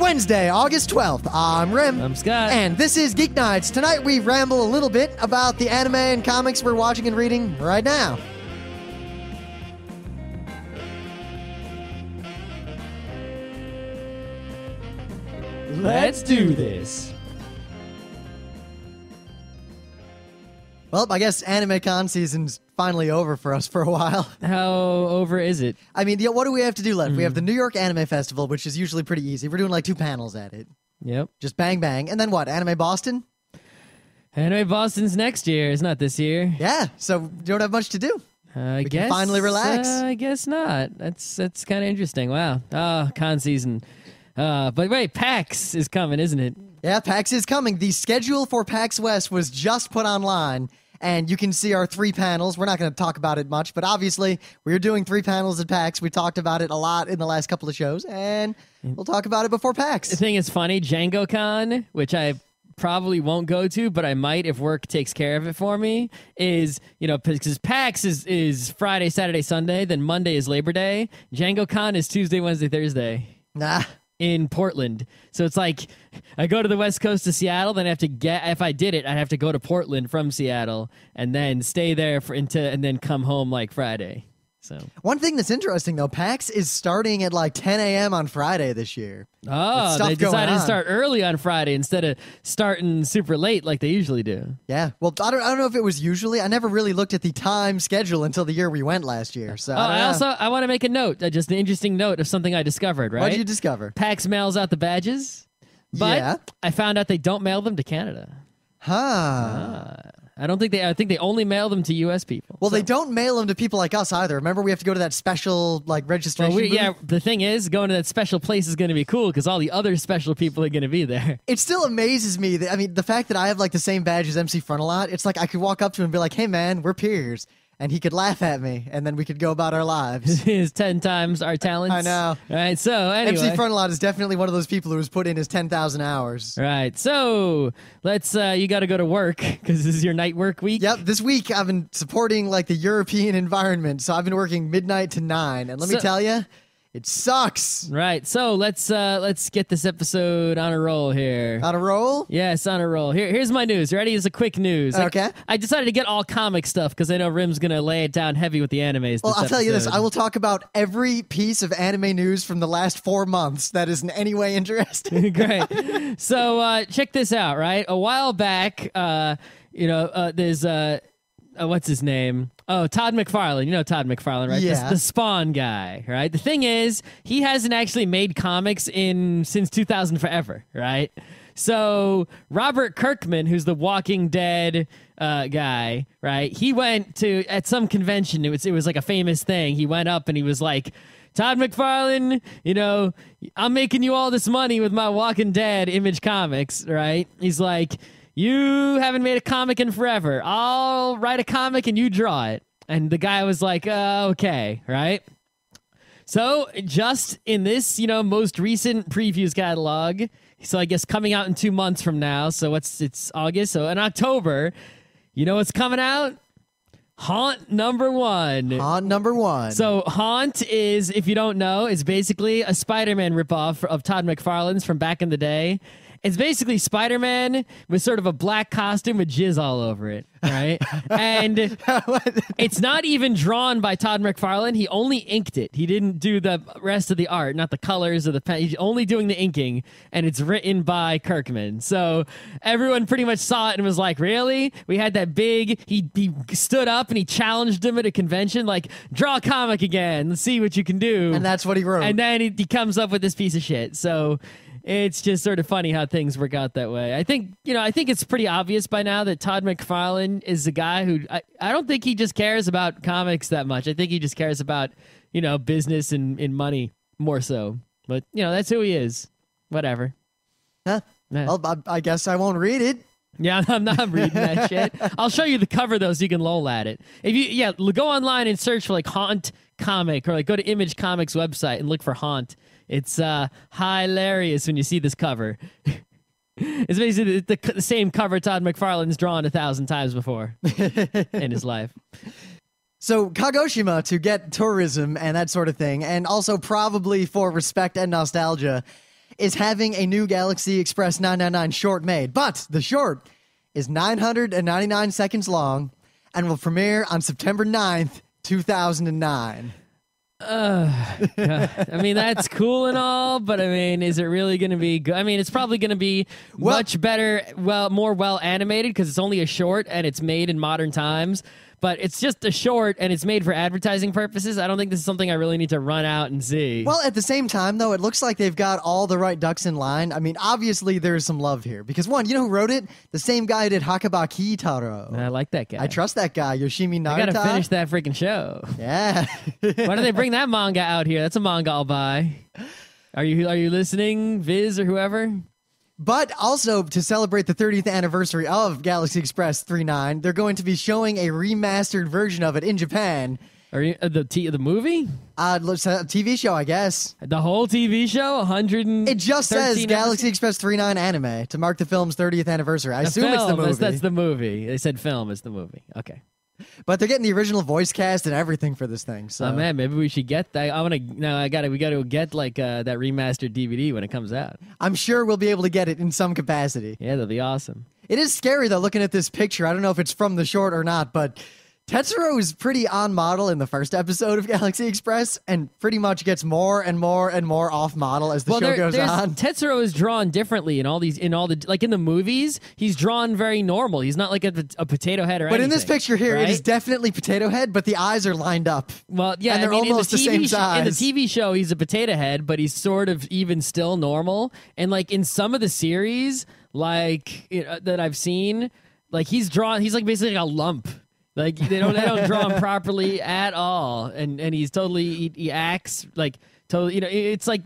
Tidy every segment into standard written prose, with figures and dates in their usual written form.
Wednesday, August 12th. I'm Rim. I'm Scott. And this is Geeknights. Tonight we ramble a little bit about the anime and comics we're watching and reading right now. Let's do this. Well, I guess AnimeCon season's finally over for us for a while. How over is it? I mean, what do we have to do left? We have the New York Anime Festival, which is usually pretty easy. We're doing like 2 panels at it. Yep. Just bang, bang. And then what? Anime Boston? Anime Boston's next year. It's not this year. Yeah, so you don't have much to do. I We guess can finally relax. I guess not. That's kind of interesting. Wow. Oh, con season. But wait, PAX is coming, isn't it? Yeah, PAX is coming. The schedule for PAX West was just put online, and you can see our 3 panels. We're not going to talk about it much, but obviously we're doing 3 panels at PAX. We talked about it a lot in the last couple of shows, and we'll talk about it before PAX. The thing is funny, Django Con, which I probably won't go to, but I might if work takes care of it for me, is, because PAX is Friday, Saturday, Sunday, then Monday is Labor Day. Django Con is Tuesday, Wednesday, Thursday. Nah. In Portland. So it's like I go to the west coast of Seattle, then I have to if I did it, I'd have to go to Portland from Seattle and then stay there and then come home like Friday. So one thing that's interesting though, PAX is starting at like 10 a.m. on Friday this year. Oh, they decided to start early on Friday instead of starting super late like they usually do. Yeah. Well, I don't know if it was usually. I never really looked at the time schedule until the year we went last year. So I want to make a note, just an interesting note of something I discovered, right? What did you discover? PAX mails out the badges, but I found out they don't mail them to Canada. I think they only mail them to U.S. people. Well, they don't mail them to people like us either. Remember, we have to go to that special registration booth? Yeah, the thing is, going to that special place is going to be cool because all the other special people are going to be there. It still amazes me that, the fact that I have the same badge as MC Frontalot, it's like I could walk up to him and be like, hey man, we're peers. And he could laugh at me, and then we could go about our lives. His 10 times our talents. I know. All right, so anyway. MC Frontalot is definitely one of those people who has put in his 10,000 hours. Right, so let's, you got to go to work, because this is your night work week. Yep, this week I've been supporting, the European environment, so I've been working midnight to 9, and let me tell you, it sucks. Right, so let's get this episode on a roll here. On a roll? Yes, on a roll. Here's my news. Ready? It's a quick news. Okay. I decided to get all comic stuff because I know Rim's going to lay it down heavy with the animes. Well, I'll tell you this. I will talk about every piece of anime news from the last 4 months that is in any way interesting. Great. So check this out, right? A while back, there's... what's his name? Oh, Todd McFarlane. You know Todd McFarlane, right? Yeah. The Spawn guy, right? The thing is, he hasn't actually made comics since 2000 forever, right? So Robert Kirkman, who's the Walking Dead guy, right? He went at some convention. It was like a famous thing. He went up and he was like, Todd McFarlane, I'm making you all this money with my Walking Dead Image comics, right? He's like, you haven't made a comic in forever. I'll write a comic and you draw it. And the guy was like, okay, right? So just in this, most recent previews catalog, so I guess coming out in 2 months from now, so it's August, so in October, you know what's coming out? Haunt #1. Haunt #1. So Haunt is, if you don't know, is basically a Spider-Man ripoff of Todd McFarlane's from back in the day. It's basically Spider-Man with sort of a black costume with jizz all over it, right? And it's not even drawn by Todd McFarlane. He only inked it. He didn't do the rest of the art, not the colors or the pen. He's only doing the inking, and it's written by Kirkman. So everyone pretty much saw it and was like, really? We had that big... He stood up and he challenged him at a convention, like, draw a comic again. Let's see what you can do. And that's what he wrote. And then he comes up with this piece of shit. So... it's just sort of funny how things work out that way. I think it's pretty obvious by now that Todd McFarlane is a guy who I don't think he just cares about comics that much. I think he just cares about, business and money more so. But, that's who he is. Whatever. Huh? Yeah. Well, I guess I won't read it. Yeah, I'm not reading that shit. I'll show you the cover though so you can lol at it. Go online and search for Haunt comic or go to Image Comics website and look for Haunt. It's hilarious when you see this cover. It's basically the same cover Todd McFarlane's drawn 1,000 times before in his life. So Kagoshima, to get tourism and that sort of thing, and also probably for respect and nostalgia, is having a new Galaxy Express 999 short made, but the short is 999 seconds long and will premiere on September 9th, 2009. I mean, that's cool and all, but I mean, is it really going to be good? I mean, it's probably going to be much better, more well animated because it's only a short and it's made in modern times. But it's just a short and it's made for advertising purposes. I don't think this is something I really need to run out and see. Well, at the same time, though, it looks like they've got all the right ducks in line. I mean, obviously, there's some love here. Because, one, you know who wrote it? The same guy who did Hakabaki Taro. I like that guy. I trust that guy, Yoshimi Narita. I gotta finish that freaking show. Yeah. Why do they bring that manga out here? That's a manga I'll buy. Are you listening, Viz or whoever? But also, to celebrate the 30th anniversary of Galaxy Express 39, they're going to be showing a remastered version of it in Japan. The movie? It's a TV show, I guess. The whole TV show? 100. It just says Galaxy Express 39 anime to mark the film's 30th anniversary. I assume it's the movie. That's the movie. They said film is the movie. Okay. But they're getting the original voice cast and everything for this thing. So. Oh man, maybe we should get that. We gotta get like that remastered DVD when it comes out. I'm sure we'll be able to get it in some capacity. Yeah, that'll be awesome. It is scary though, looking at this picture. I don't know if it's from the short or not, but Tetsuro is pretty on model in the first episode of Galaxy Express and pretty much gets more and more and more off model as the show goes on. Tetsuro is drawn differently in like in the movies, he's drawn very normal. He's not like a potato head or anything. But in this picture here, right? It is definitely potato head, but the eyes are lined up. Well, yeah, and they're almost the same size. In the TV show, he's a potato head, but he's sort of even still normal. And like in some of the series, like that I've seen, like he's like basically like a lump. Like they don't draw him properly at all, and he's totally he acts like totally. It's like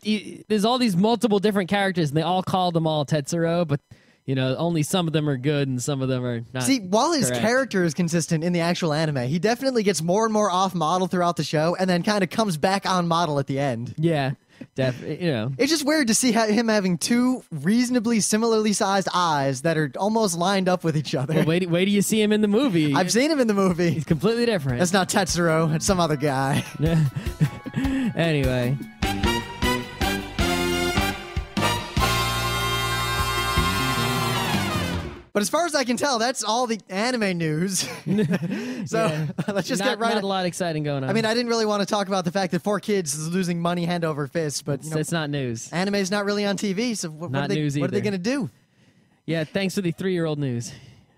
there's all these multiple different characters, and they all call them all Tetsuro, but only some of them are good and some of them are not. See, while his character is consistent in the actual anime, he definitely gets more and more off model throughout the show, and then kind of comes back on model at the end. Yeah. It's just weird to see him having two reasonably similarly sized eyes that are almost lined up with each other. Well, wait till you see him in the movie. I've seen him in the movie. He's completely different. That's not Tetsuro. It's some other guy. Anyway. But as far as I can tell, that's all the anime news. So let's just get right. Not a lot exciting going on. I mean, I didn't really want to talk about the fact that 4Kids is losing money hand over fist, but it's not news. Anime's not really on TV, so what are they going to do? Yeah, thanks for the 3-year-old news.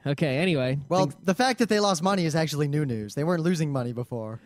Okay, anyway. Well, the fact that they lost money is actually new news. They weren't losing money before.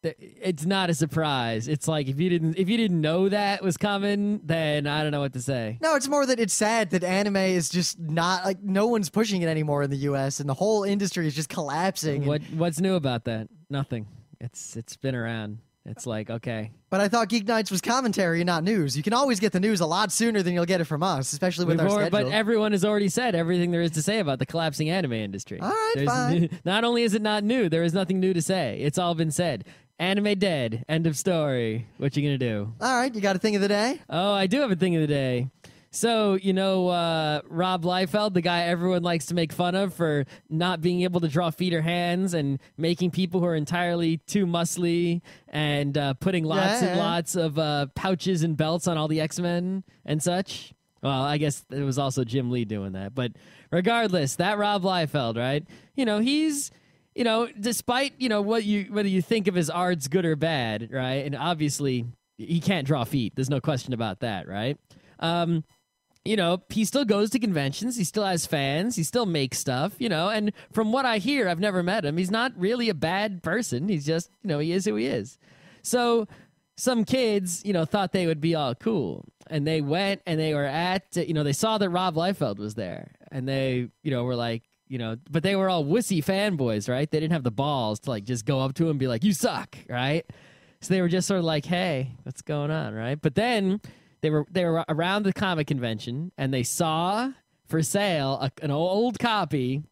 It's not a surprise. It's like if you didn't know that was coming, then I don't know what to say. No, it's more that it's sad that anime is just not like no one's pushing it anymore in the U.S. and the whole industry is just collapsing. What's new about that? Nothing. It's been around. It's like okay. But I thought Geeknights was commentary and not news. You can always get the news a lot sooner than you'll get it from us, especially with our schedule. But everyone has already said everything there is to say about the collapsing anime industry. All right, fine. Not only is it not new, there is nothing new to say. It's all been said. Anime dead. End of story. What you gonna do? All right, you got a thing of the day? Oh, I do have a thing of the day. So, Rob Liefeld, the guy everyone likes to make fun of for not being able to draw feet or hands and making people who are entirely too muscly and putting lots and lots of pouches and belts on all the X-Men and such. Well, I guess it was also Jim Lee doing that. But regardless, that Rob Liefeld, right? He's... despite, whether you think of his art's good or bad, right? And obviously, he can't draw feet. There's no question about that, right? He still goes to conventions. He still has fans. He still makes stuff, and from what I hear, I've never met him. He's not really a bad person. He's just, he is who he is. So some kids, thought they would be all cool. And they went and they were at, they saw that Rob Liefeld was there. And they, were like, but they were all wussy fanboys, right? They didn't have the balls to like just go up to him and be like, "You suck," right? So they were just sort of like, "Hey, what's going on?" Right? But then they were around the comic convention and they saw for sale an old copy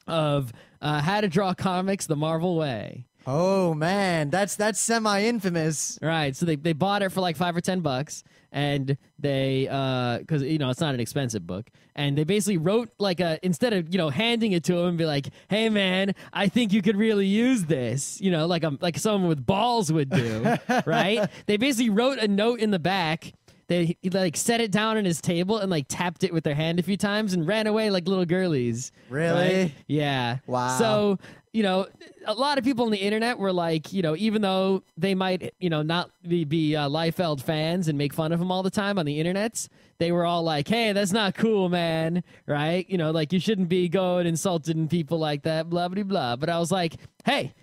of How to Draw Comics the Marvel Way. Oh man, that's semi-infamous. Right. So they bought it for like $5 or $10, and they because it's not an expensive book, and they basically wrote like instead of handing it to him and be like, "Hey man, I think you could really use this," like someone with balls would do, right? They basically wrote a note in the back He like set it down on his table and like tapped it with their hand a few times and ran away like little girlies. Really? Right? Yeah. Wow. So, you know, a lot of people on the internet were like, you know, even though they might, you know, not be Liefeld fans and make fun of him all the time on the internets, they were all like, hey, that's not cool, man. Right? You know, like you shouldn't be going insulting people like that, blah, blah, blah. But I was like, hey,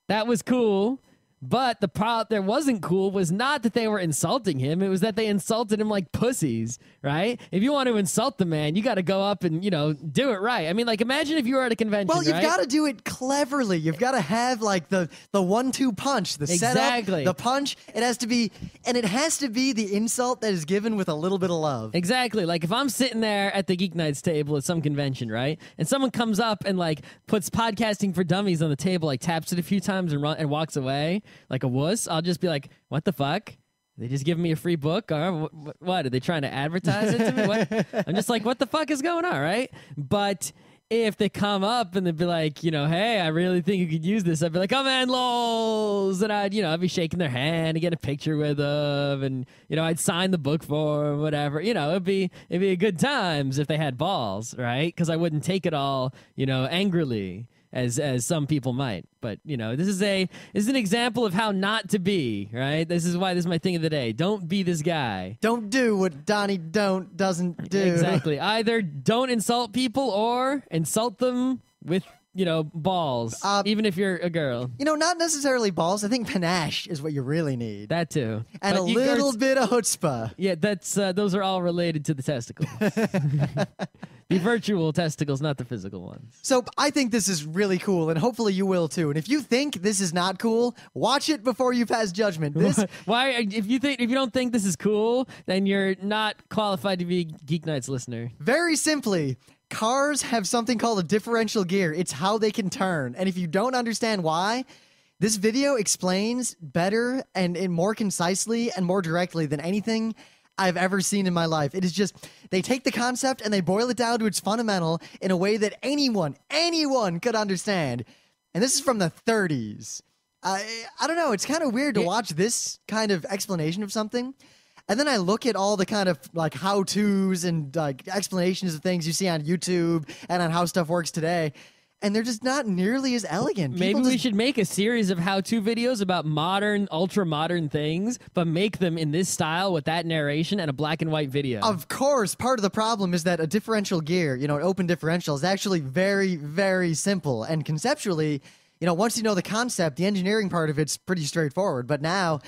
that was cool. But the part that wasn't cool was not that they were insulting him. It was that they insulted him like pussies, right? If you want to insult the man, you got to go up and, you know, do it right. I mean, like, imagine if you were at a convention, Well, you've right? got to do it cleverly. You've got to have, like, the 1-2 punch, the setup, the punch. It has to be the insult that is given with a little bit of love. Exactly. Like, if I'm sitting there at the Geeknights table at some convention, right? And someone comes up and, like, puts podcasting for dummies on the table, like, taps it a few times and walks away like a wuss, I'll just be like, what the fuck? They just giving me a free book? Or what? Are they trying to advertise it to me? What? I'm just like, what the fuck is going on, right? But if they come up and they'd be like, you know, hey, I really think you could use this, I'd be like, oh man, lols. And I'd be shaking their hand and get a picture with them. And, you know, I'd sign the book for them, whatever. You know, it'd be a good times if they had balls, right? Because I wouldn't take it all, you know, angrily. As some people might. But, you know, this is an example of how not to be, right? This is why this is my thing of the day. Don't be this guy. Don't do what Donnie doesn't do. Exactly. Either don't insult people or insult them with, you know, balls, even if you're a girl. You know, not necessarily balls. I think panache is what you really need. That too. And a little bit of chutzpah. Yeah, that's those are all related to the testicles. The virtual testicles, not the physical ones. So I think this is really cool, and hopefully you will too. And if you think this is not cool, watch it before you pass judgment. Why? If you don't think this is cool, then you're not qualified to be a Geeknights listener. Very simply, cars have something called a differential gear. It's how they can turn. And if you don't understand why, this video explains better and more concisely and more directly than anything I've ever seen in my life. It is just, they take the concept and they boil it down to its fundamental in a way that anyone could understand. And this is from the 30s. I don't know, it's kind of weird to watch this kind of explanation of something. And then I look at all the kind of like how-tos and like explanations of things you see on YouTube and on how stuff works today. And they're just not nearly as elegant. Maybe we should make a series of how-to videos about modern, ultra-modern things, but make them in this style with that narration and a black and white video. Of course, part of the problem is that a differential gear, you know, an open differential, is actually very, very simple. And conceptually, you know, once you know the concept, the engineering part of it's pretty straightforward. But now,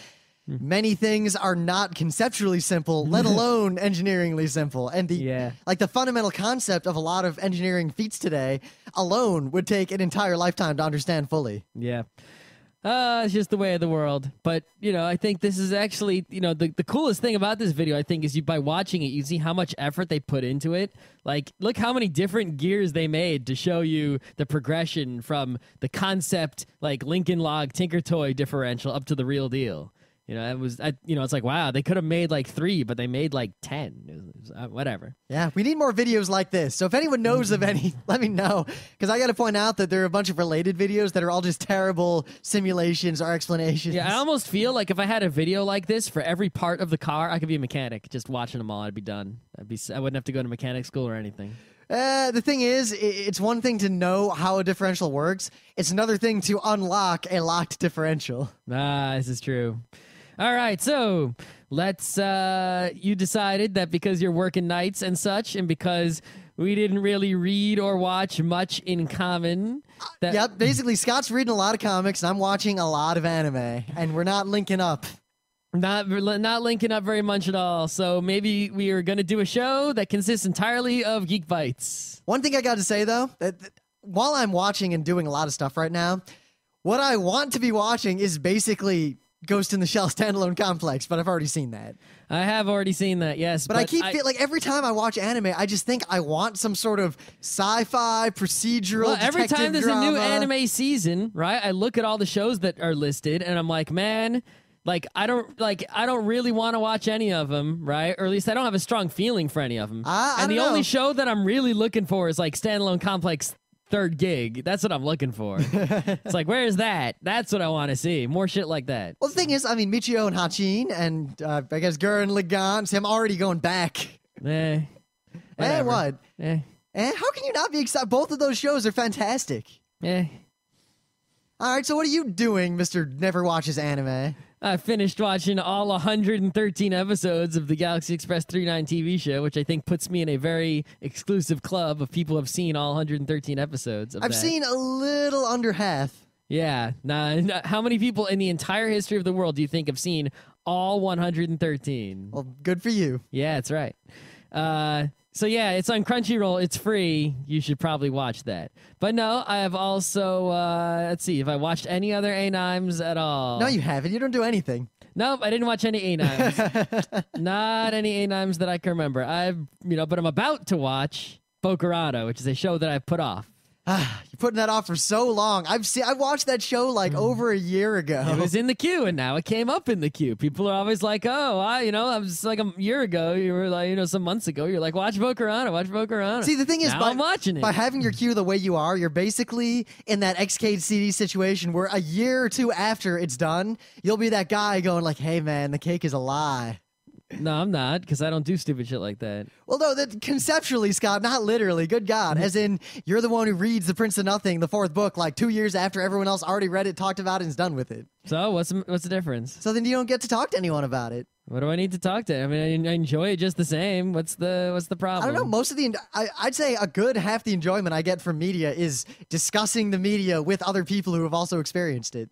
many things are not conceptually simple, let alone engineeringly simple. And the fundamental concept of a lot of engineering feats today alone would take an entire lifetime to understand fully. Yeah. It's just the way of the world. But, you know, I think this is actually, you know, the coolest thing about this video, I think, is by watching it, you see how much effort they put into it. Like, look how many different gears they made to show you the progression from the concept, like Lincoln Log Tinker Toy differential up to the real deal. You know, it's like, wow, they could have made like 3, but they made like 10. Whatever. Yeah, we need more videos like this. So if anyone knows of any, let me know. Because I got to point out that there are a bunch of related videos that are all just terrible simulations or explanations. Yeah, I almost feel like if I had a video like this for every part of the car, I could be a mechanic. Just watching them all, I'd be done. I wouldn't have to go to mechanic school or anything. The thing is, it's one thing to know how a differential works. It's another thing to unlock a locked differential. This is true. All right, so let's, you decided that because you're working nights and such, and because we didn't really read or watch much in common. Yep, basically Scott's reading a lot of comics, and I'm watching a lot of anime, and we're not linking up. Not linking up very much at all, so maybe we are going to do a show that consists entirely of GeekBytes. One thing I got to say, though, that while I'm watching and doing a lot of stuff right now, what I want to be watching is basically Ghost in the Shell standalone complex, but I've already seen that. I have already seen that, yes. But I keep like every time I watch anime, I just think I want some sort of sci-fi procedural. Well, every time there's drama. a new anime season, right? I look at all the shows that are listed, and I'm like, man, I don't really want to watch any of them, right? Or at least I don't have a strong feeling for any of them. And the only show that I'm really looking for is like standalone complex third gig. That's what I'm looking for. It's like, where is that? That's what I want to see. More shit like that. Well, the thing is, I mean, Michio and Hachin, and I guess Gurren Lagann, him already going back. What? How can you not be excited? Both of those shows are fantastic. All right, so what are you doing, Mr. Never Watches Anime? I finished watching all 113 episodes of the Galaxy Express 39 TV show, which I think puts me in a very exclusive club of people who have seen all 113 episodes of I've seen a little under half. Yeah. How many people in the entire history of the world do you think have seen all 113? Well, good for you. Yeah, that's right. So yeah, it's on Crunchyroll. It's free. You should probably watch that. But no, I have also, let's see, if I watched any other animes at all. No, you haven't. You don't do anything. Nope, I didn't watch any animes. Not any animes that I can remember. But I'm about to watch Bokurano, which is a show that I've put off. You're putting that off for so long. I watched that show like over a year ago. It was in the queue, and now it came up in the queue. People are always like, "Oh, I was like a year ago. You were like, some months ago. You're like, watch Bokurano, watch Bokurano." See, the thing is, I'm watching it. By having your queue the way you are, you're basically in that XKCD situation where a year or two after it's done, you'll be that guy going like, "Hey, man, the cake is a lie." No, I'm not, because I don't do stupid shit like that. Well, no, that conceptually, Scott, not literally. Good God. As in, you're the one who reads The Prince of Nothing, the fourth book, like 2 years after everyone else already read it, talked about it, and is done with it. So, what's the difference? So then you don't get to talk to anyone about it. What do I need to talk to? I mean, I enjoy it just the same. What's the problem? I don't know. Most of I'd say a good half the enjoyment I get from media is discussing the media with other people who have also experienced it.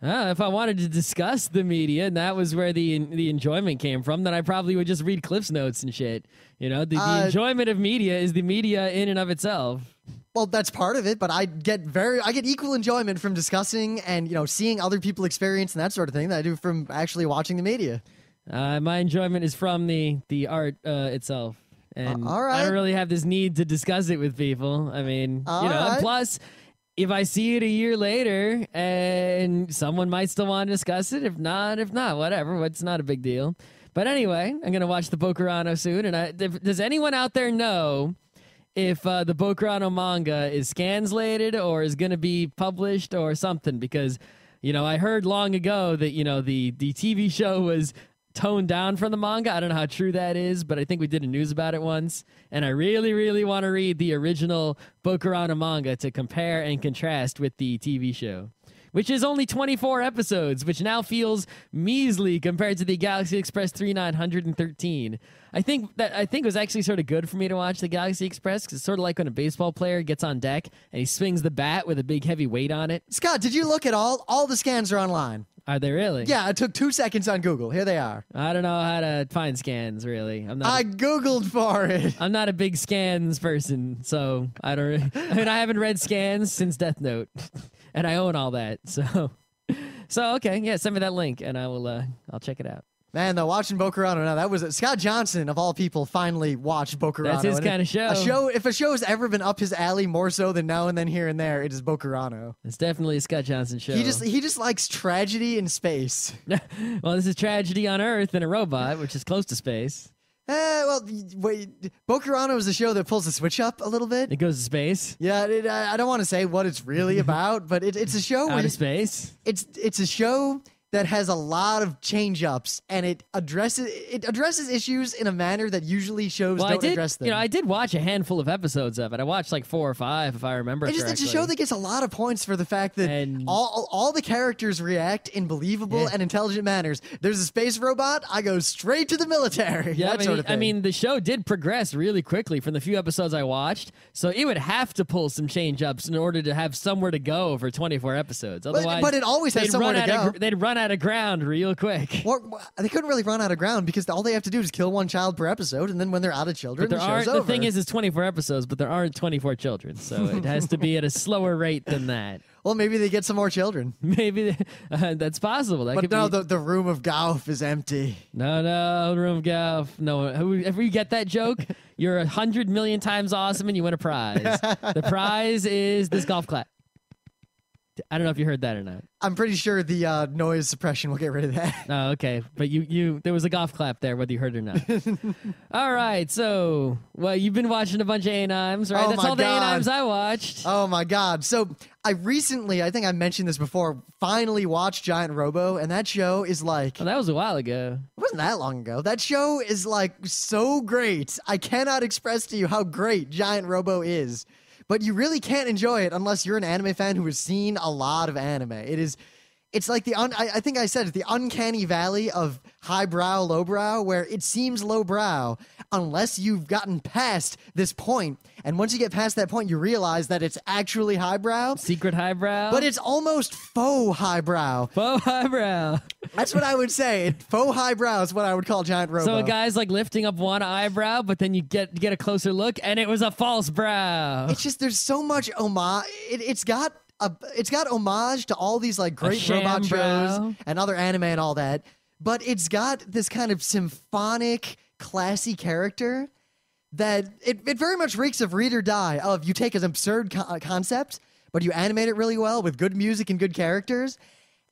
If I wanted to discuss the media and that was where the enjoyment came from, then I probably would just read Cliff's Notes and shit. The enjoyment of media is the media in and of itself. Well, that's part of it, but I get equal enjoyment from discussing and seeing other people experience and that sort of thing that I do from actually watching the media. My enjoyment is from the art itself. And all right. I don't really have this need to discuss it with people. I mean, right. Plus, if I see it a year later and someone might still want to discuss it, if not, whatever. It's not a big deal. But anyway, I'm going to watch the Bokurano soon. And does anyone out there know if the Bokurano manga is scanslated or is going to be published or something? Because, I heard long ago that, the TV show was toned down from the manga. I don't know how true that is, but I think we did a news about it once. And I really, really want to read the original Bokurano manga to compare and contrast with the TV show, which is only 24 episodes, which now feels measly compared to the Galaxy Express 3913. I think it was actually sort of good for me to watch the Galaxy Express because it's sort of like when a baseball player gets on deck and he swings the bat with a big heavy weight on it. Scott, did you look at all the scans are online? Are they really? Yeah, it took 2 seconds on Google. Here they are. I don't know how to find scans, really. I Googled for it. I'm not a big scans person, so I don't. I mean, I haven't read scans since Death Note, and I own all that. So okay, yeah, send me that link, and I'll check it out. Man, though, watching Bokurano now, that was Scott Johnson, of all people, finally watched Bokurano. That's his kind of show. If a show has ever been up his alley more so than now and then here and there, it is Bokurano. It's definitely a Scott Johnson show. He just likes tragedy in space. Well, this is tragedy on Earth and a robot, which is close to space. Wait, Bokurano is a show that pulls the switch up a little bit. It goes to space. Yeah, I don't want to say what it's really about, but it's a show out of space. It's a show that has a lot of change-ups, and it addresses issues in a manner that usually shows don't address them. I did watch a handful of episodes of it. I watched like 4 or 5, if I remember correctly. It's a show that gets a lot of points for the fact that all the characters react in believable and intelligent manners. There's a space robot, I go straight to the military. Yeah, sort of thing. I mean, the show did progress really quickly from the few episodes I watched, so it would have to pull some change-ups in order to have somewhere to go for 24 episodes. Otherwise, but it always has somewhere to go. They'd run out of ground real quick. They couldn't really run out of ground because all they have to do is kill one child per episode, and then when they're out of children, the show's over. The thing is, it's 24 episodes, but there aren't 24 children, so it has to be at a slower rate than that. Well, maybe they get some more children. Maybe that's possible. The room of Gauf is empty. No, room of Gauf. No, if you get that joke, you're 100 million times awesome and you win a prize. The prize is this golf clap. I don't know if you heard that or not. I'm pretty sure the noise suppression will get rid of that. Oh, okay. But you there was a golf clap there, whether you heard it or not. All right. So, well, you've been watching a bunch of A&Ims, right? Oh That's my all the God. A&Ims I watched. Oh my God. So I recently, I think I mentioned this before, finally watched Giant Robo, and that show is like, Well, that was a while ago. it wasn't that long ago. That show is like so great. I cannot express to you how great Giant Robo is. But you really can't enjoy it unless you're an anime fan who has seen a lot of anime. It's like I think I said it, the uncanny valley of highbrow, lowbrow, where it seems lowbrow unless you've gotten past this point. And once you get past that point, you realize that it's actually highbrow. Secret highbrow. But it's almost faux highbrow. Faux highbrow. That's what I would say. Faux highbrow is what I would call Giant Robo. So a guy's like lifting up one eyebrow, but then you get a closer look, and it was a false brow. It's just there's so much homage. It's got homage to all these like great robot shows and other anime and all that, but it's got this kind of symphonic, classy character that it very much reeks of Read or Die. Of you take an absurd concept, but you animate it really well with good music and good characters,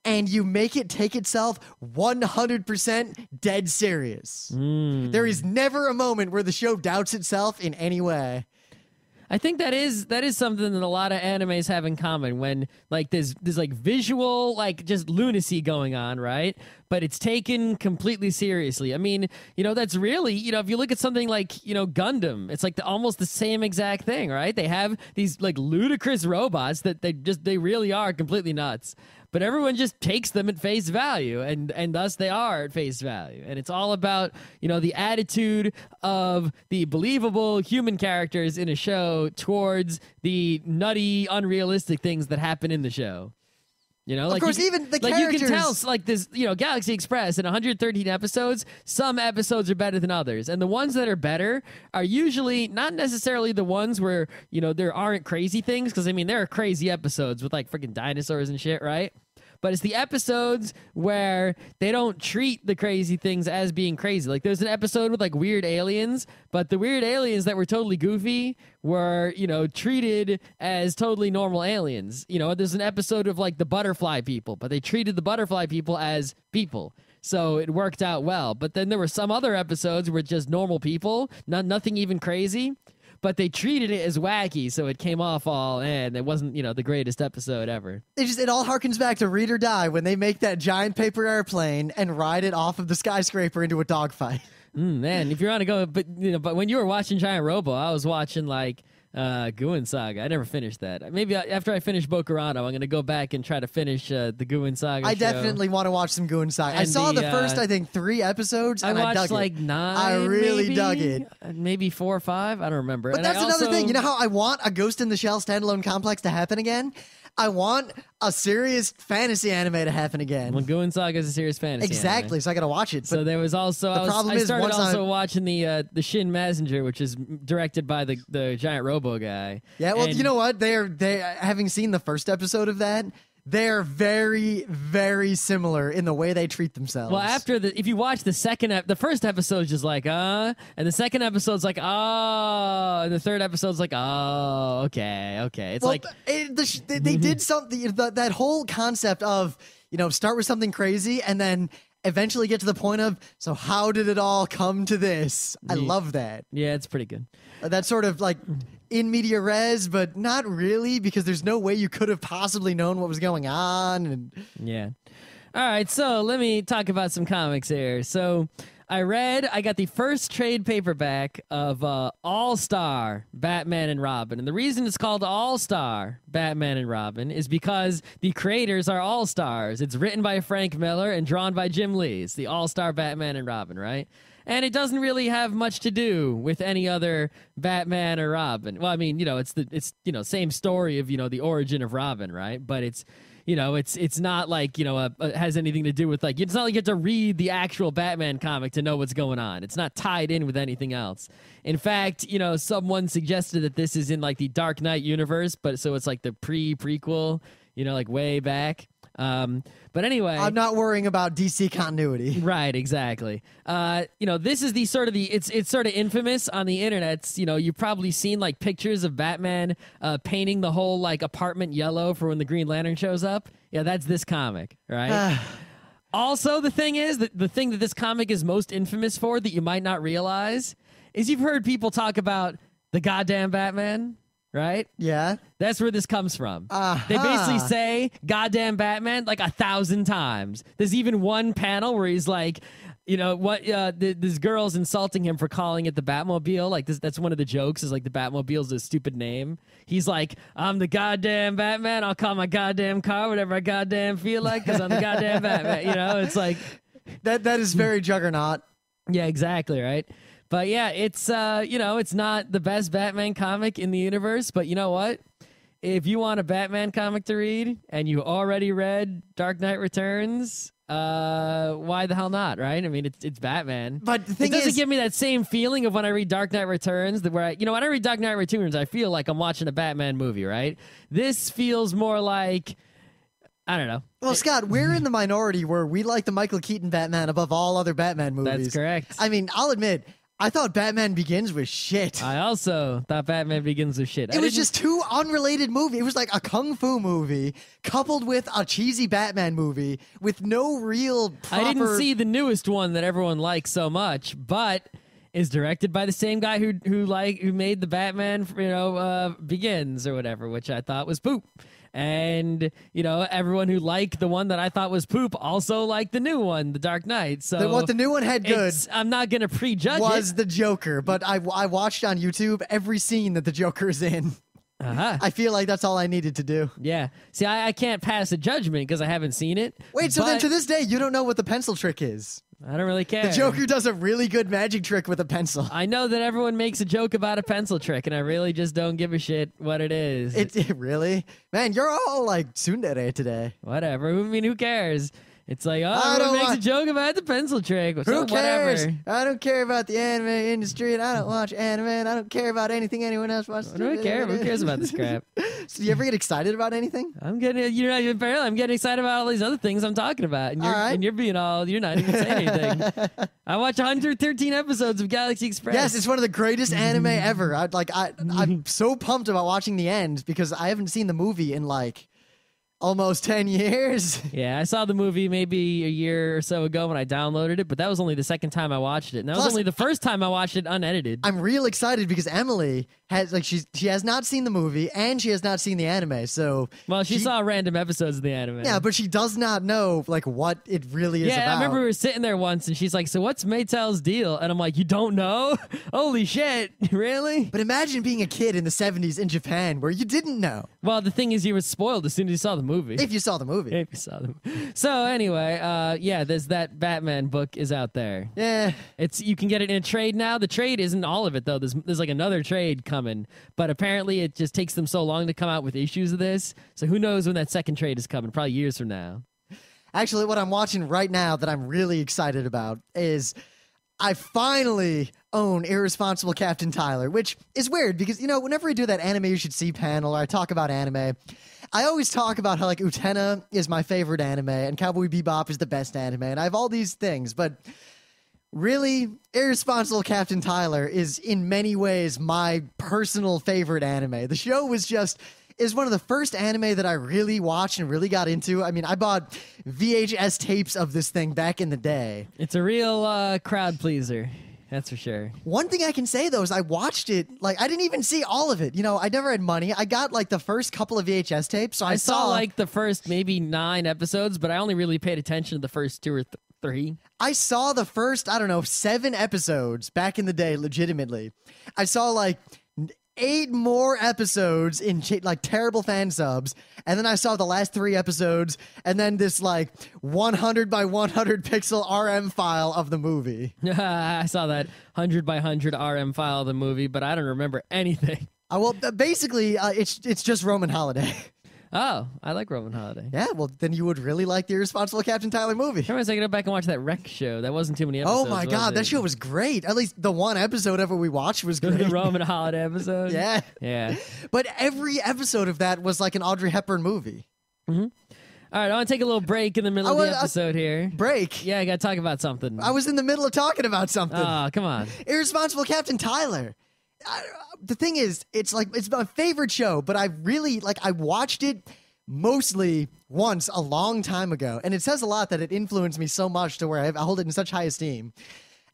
and you make it take itself 100% dead serious. There is never a moment where the show doubts itself in any way. I think that is something that a lot of animes have in common when like there's like visual like just lunacy going on, right? But it's taken completely seriously. I mean, that's really, if you look at something like, Gundam, it's like almost the same exact thing, right? They have these like ludicrous robots that they really are completely nuts. But everyone just takes them at face value, and thus they are at face value. And it's all about, the attitude of the believable human characters in a show towards the nutty, unrealistic things that happen in the show. Of course, even the characters... you can tell, like this, Galaxy Express in 113 episodes, some episodes are better than others. And the ones that are better are usually not necessarily the ones where, there aren't crazy things. Because, there are crazy episodes with, like, freaking dinosaurs and shit, right? But it's the episodes where they don't treat the crazy things as being crazy. Like, there's an episode with, like, weird aliens, but the weird aliens that were totally goofy were, treated as totally normal aliens. There's an episode of, like, the butterfly people, but they treated the butterfly people as people. So it worked out well. But then there were some other episodes where just normal people, nothing even crazy. But they treated it as wacky, so it came off all, and it wasn't, the greatest episode ever. It all harkens back to Read or Die when they make that giant paper airplane and ride it off of the skyscraper into a dogfight. Man, if you're on a go, but when you were watching Giant Robo, I was watching like Guen Saga. I never finished that. Maybe after I finish Bokurano, I'm going to go back and try to finish the Guen Saga I show. definitely want to watch some Guen Saga. I saw the first, I think, 3 episodes, and I watched dug like it. 9, I really maybe? dug it. Maybe 4 or 5. I don't remember. But And that's I another also- thing. You know how I want a Ghost in the Shell standalone complex to happen again? I want a serious fantasy anime to happen again. Well, Guen Saga is a serious fantasy. Exactly, anime. so I got to watch it. So But there was also problem I is, started once also watching the Shin Messenger, which is directed by the Giant Robo guy. yeah, well, And- you know what? They having seen the first episode of that, they're very, very similar in the way they treat themselves. Well, if you watch the first episode's just like, and the second episode's like, and the third episode's like, okay. It's like, they did something, that whole concept of, start with something crazy and then eventually get to the point of, so how did it all come to this? I love that. yeah, it's pretty good. That's sort of like in media res, but not really, because there's no way you could have possibly known what was going on. And Yeah. All right, so let me talk about some comics here. So I got the first trade paperback of All-Star Batman and Robin. And the reason it's called All-Star Batman and Robin is because the creators are all-stars. It's written by Frank Miller and drawn by Jim Lee. It's the All-Star Batman and Robin, right? And it doesn't really have much to do with any other Batman or Robin. Well, it's same story of, the origin of Robin, right? But it's not like, has anything to do with, like, it's not like you have to read the actual Batman comic to know what's going on. It's not tied in with anything else. In fact, someone suggested that this is in, like, the Dark Knight universe, but so it's like the prequel, like way back. But anyway, I'm not worrying about DC continuity. right, exactly. This is the sort of it's sort of infamous on the internet. You've probably seen like pictures of Batman painting the whole like apartment yellow for when the Green Lantern shows up. Yeah, that's this comic, right? Also, the thing is that the thing that this comic is most infamous for that you might not realize is you've heard people talk about the goddamn Batman. Right? Yeah. That's where this comes from. They basically say goddamn Batman like 1,000 times. There's even one panel where he's like, this girl's insulting him for calling it the Batmobile. Like that's one of the jokes is like the Batmobile's a stupid name. He's like, I'm the goddamn Batman. I'll call my goddamn car whatever I goddamn feel like because I'm the goddamn Batman. It's like that is very Juggernaut. Yeah, exactly, right? But yeah, it's it's not the best Batman comic in the universe, but you know what? If you want a Batman comic to read and you already read Dark Knight Returns, why the hell not, right? I mean, it's Batman. But the thing it doesn't give me that same feeling of when I read Dark Knight Returns, when I read Dark Knight Returns, I feel like I'm watching a Batman movie, right? This feels more like, I don't know. Well, Scott, we're in the minority where we like the Michael Keaton Batman above all other Batman movies. That's correct. I mean, I'll admit, I thought Batman Begins was shit. I also thought Batman Begins was shit. It was just two unrelated movies. It was like a kung fu movie coupled with a cheesy Batman movie with no real proper... I didn't see the newest one that everyone likes so much, but is directed by the same guy who made the Batman, Begins or whatever, which I thought was poop. And, everyone who liked the one that I thought was poop also liked the new one, The Dark Knight. So what the new one had good I'm not going to prejudge was it. the Joker, but I watched on YouTube every scene that the Joker's in. I feel like that's all I needed to do. Yeah. See, I can't pass a judgment because I haven't seen it. Wait, so then to this day, you don't know what the pencil trick is? I don't really care. The Joker does a really good magic trick with a pencil. I know that everyone makes a joke about a pencil trick, and I really just don't give a shit what it is. It really? Man, you're all like tsundere today. Whatever. I mean, who cares? It's like, everyone makes a joke about the pencil trick. Who cares? Whatever. I don't care about the anime industry, and I don't watch anime, and I don't care about anything anyone else watches. What do I care? Who cares about this crap? So do you ever get excited about anything? I'm getting excited about all these other things I'm talking about, and you're not even saying anything. I watch 113 episodes of Galaxy Express. Yes, it's one of the greatest anime ever. I'm so pumped about watching the end because I haven't seen the movie in like almost 10 years. Yeah, I saw the movie maybe a year or so ago when I downloaded it, but that was only the second time I watched it. And that was only the first time I watched it unedited. I'm real excited because Emily has she has not seen the movie and she has not seen the anime. So she saw random episodes of the anime. Yeah, but she does not know like what it really is about. Yeah, I remember we were sitting there once and she's like, "So what's Maytel's deal?" And I'm like, "You don't know? Holy shit, really?" But imagine being a kid in the 70s in Japan where you didn't know. Well, the thing is, you were spoiled as soon as you saw the movie. If you saw the movie. If you saw the movie. So anyway, there's that Batman book is out there. Yeah. You can get it in a trade now. The trade isn't all of it though. There's like another trade coming, but apparently it just takes them so long to come out with issues of this. So who knows when that second trade is coming? Probably years from now. Actually, what I'm watching right now that I'm really excited about is I finally own Irresponsible Captain Tyler, which is weird because, whenever I do that anime you should see panel or I talk about anime, I always talk about how, like, Utena is my favorite anime and Cowboy Bebop is the best anime, and I have all these things, but really, Irresponsible Captain Tyler is in many ways my personal favorite anime. The show is one of the first anime that I really watched and really got into. I mean, I bought VHS tapes of this thing back in the day. It's a real crowd pleaser. That's for sure. One thing I can say, though, is I watched it, like, I didn't even see all of it. I never had money. I got, like, the first couple of VHS tapes, so I saw like, the first maybe 9 episodes, but I only really paid attention to the first 2 or 3. I saw the first, 7 episodes back in the day, legitimately. I saw, like, 8 more episodes in like terrible fan subs, and then I saw the last 3 episodes, and then this like 100 by 100 pixel RM file of the movie. I saw that 100 by 100 RM file of the movie, but I don't remember anything. Well, basically, it's just Roman Holiday. Oh, I like Roman Holiday. Yeah, well, then you would really like the Irresponsible Captain Tyler movie. Everyone's like, go back and watch that Wreck show. That wasn't too many episodes. Oh my God, that show was great. At least the one episode of it we watched was great. The Roman Holiday episode? Yeah. But every episode of that was like an Audrey Hepburn movie. Mm-hmm. All right, I want to take a little break in the middle of the episode here. Break? Yeah, I got to talk about something. I was in the middle of talking about something. Oh, come on. Irresponsible Captain Tyler. The thing is, it's my favorite show, but I really, I watched it mostly once a long time ago, and it says a lot that it influenced me so much to where I hold it in such high esteem.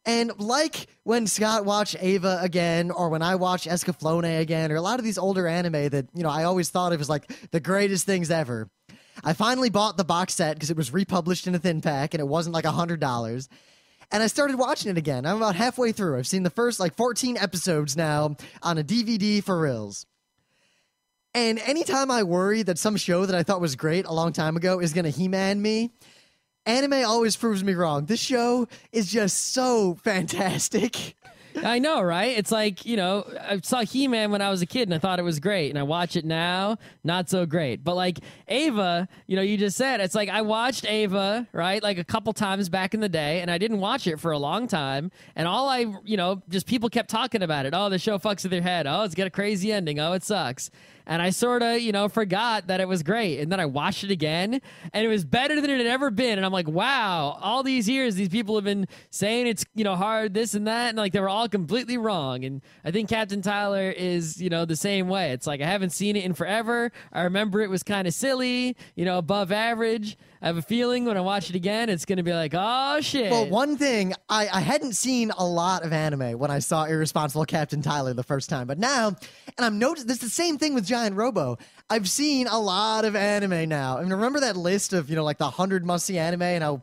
And like when Scott watched Ava again, or when I watched Escaflowne again, or a lot of these older anime that, I always thought of as the greatest things ever, I finally bought the box set because it was republished in a thin pack and it wasn't $100. And I started watching it again. I'm about halfway through. I've seen the first 14 episodes now on a DVD for reals. And anytime I worry that some show that I thought was great a long time ago is going to He-Man me, anime always proves me wrong. This show is just so fantastic. I know, right? It's I saw He-Man when I was a kid and I thought it was great. And I watch it now, not so great. But Ava, you just said, it's I watched Ava, right? A couple times back in the day, and I didn't watch it for a long time. And just people kept talking about it. Oh, the show fucks with your head. Oh, it's got a crazy ending. Oh, it sucks. And I sort of, forgot that it was great. And then I watched it again, and it was better than it had ever been. And I'm like, wow, all these years, these people have been saying it's, hard, this and that. And they were all completely wrong. And I think Captain Tyler is, the same way. It's I haven't seen it in forever. I remember it was kind of silly, above average. I have a feeling when I watch it again, it's going to be oh, shit. Well, one thing, I hadn't seen a lot of anime when I saw Irresponsible Captain Tyler the first time. But now, and I'm noticing, this is the same thing with Giant Robo. I've seen a lot of anime now. I mean, remember that list of, the 100 must-see anime and how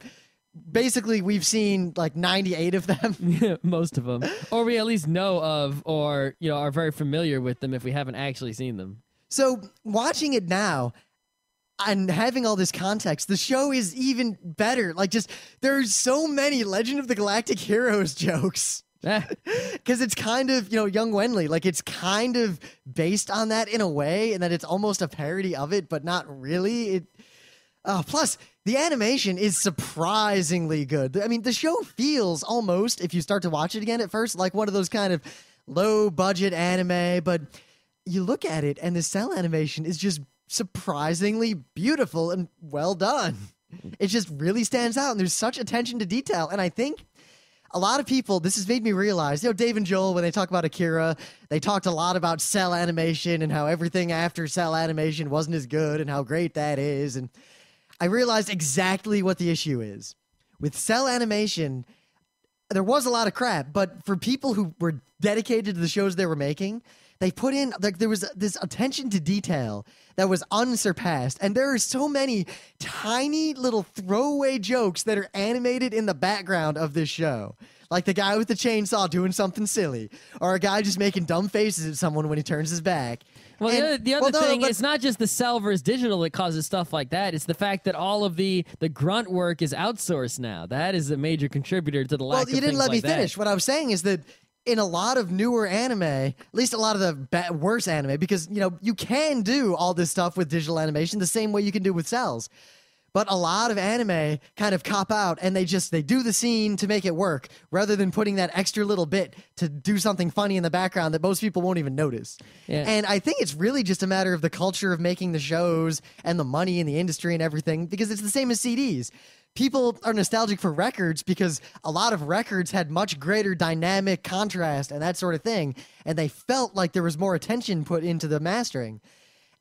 basically we've seen 98 of them? Most of them. Or we at least know of or, are very familiar with them if we haven't actually seen them. So watching it now, and having all this context, the show is even better. There's so many Legend of the Galactic Heroes jokes. Because it's kind of, Young Wenli. It's kind of based on that in a way, and that it's almost a parody of it, but not really. Plus, the animation is surprisingly good. I mean, the show feels almost, if you start to watch it again at first, like one of those kind of low-budget anime, but you look at it, and the cell animation is just surprisingly beautiful and well done. It just really stands out, and there's such attention to detail. And I think a lot of people, this has made me realize, Dave and Joel, when they talk about Akira, they talked a lot about cell animation and how everything after cell animation wasn't as good and how great that is. And I realized exactly what the issue is. With cell animation, there was a lot of crap, but for people who were dedicated to the shows they were making, they put in, there was this attention to detail that was unsurpassed. And there are so many tiny little throwaway jokes that are animated in the background of this show. Like the guy with the chainsaw doing something silly, or a guy just making dumb faces at someone when he turns his back. Well, the other thing, it's not just the cell versus digital that causes stuff like that. It's the fact that all of the grunt work is outsourced now. That is a major contributor to the lack of things like that. Well, you didn't let me finish. What I was saying is that in a lot of newer anime, at least a lot of the worse anime, because, you can do all this stuff with digital animation the same way you can do with cells. But a lot of anime kind of cop out and they do the scene to make it work rather than putting that extra little bit to do something funny in the background that most people won't even notice. Yeah. And I think it's really just a matter of the culture of making the shows and the money in the industry and everything, because it's the same as CDs. People are nostalgic for records because a lot of records had much greater dynamic contrast and that sort of thing, and they felt like there was more attention put into the mastering.